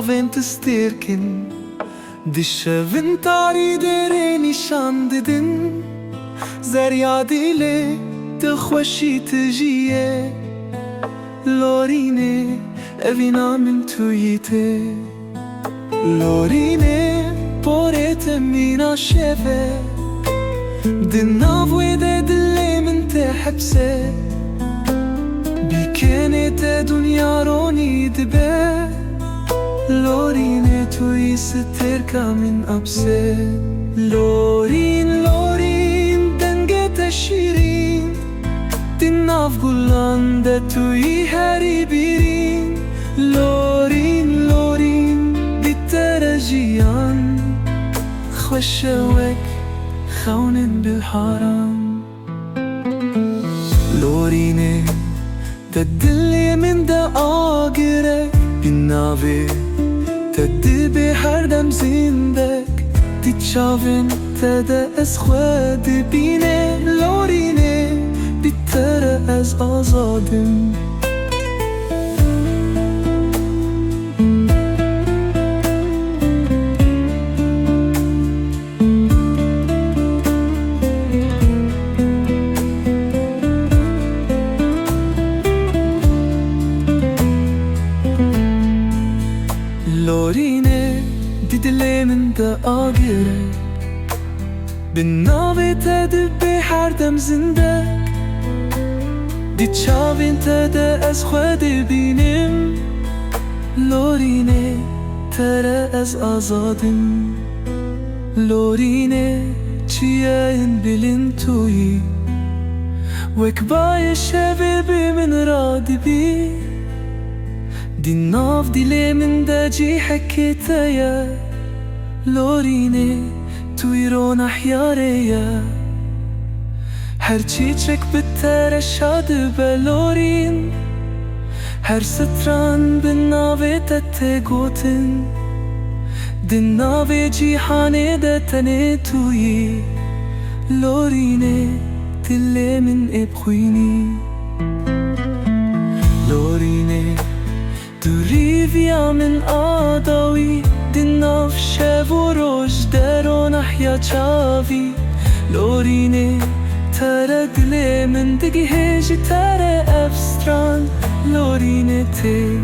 navên të stirkin Dishevin tari dere nişan didin Zerya dile të khweshi të gjije Lorine evina min të jite Lorine pore të mina shefe Dinavu edhe dile min të hepse Bikene të dunja roni dëbe Lorine tu i së tërka min apse Lorin, Lorin, dënget e shirin Ti naf gullan dhe tu i heri birin Lorin, Lorin, ditë rëgjian Khweshewek, khaunin bil haram Lorine, dhe dilli min dhe agirek Binave të dibi herdem zindek Ti qavin të dhe ez khwedi bine Lorine, bittere ez azadim Lorine, didilemin de agirek Binave të dibi herdem zindek Di qavin të dhe ez khwedi binim Lorine, tëre ez azadim Lorine, qiyen bilin tuji Wek baje shebebi min radibi Din nav dilemin de حكيتيا لوريني تويرون أحياريا Her çiçek biter şadı belorin Her stran bin nave te gotin Din nave cihane de tene tuyi Lorine dillemin ebkhuyni Lorine durivya min adawi Din nav shevu roj deron ahya çavi Lorine ترى دلي من دقي هيجي ترى أفستران لورينتي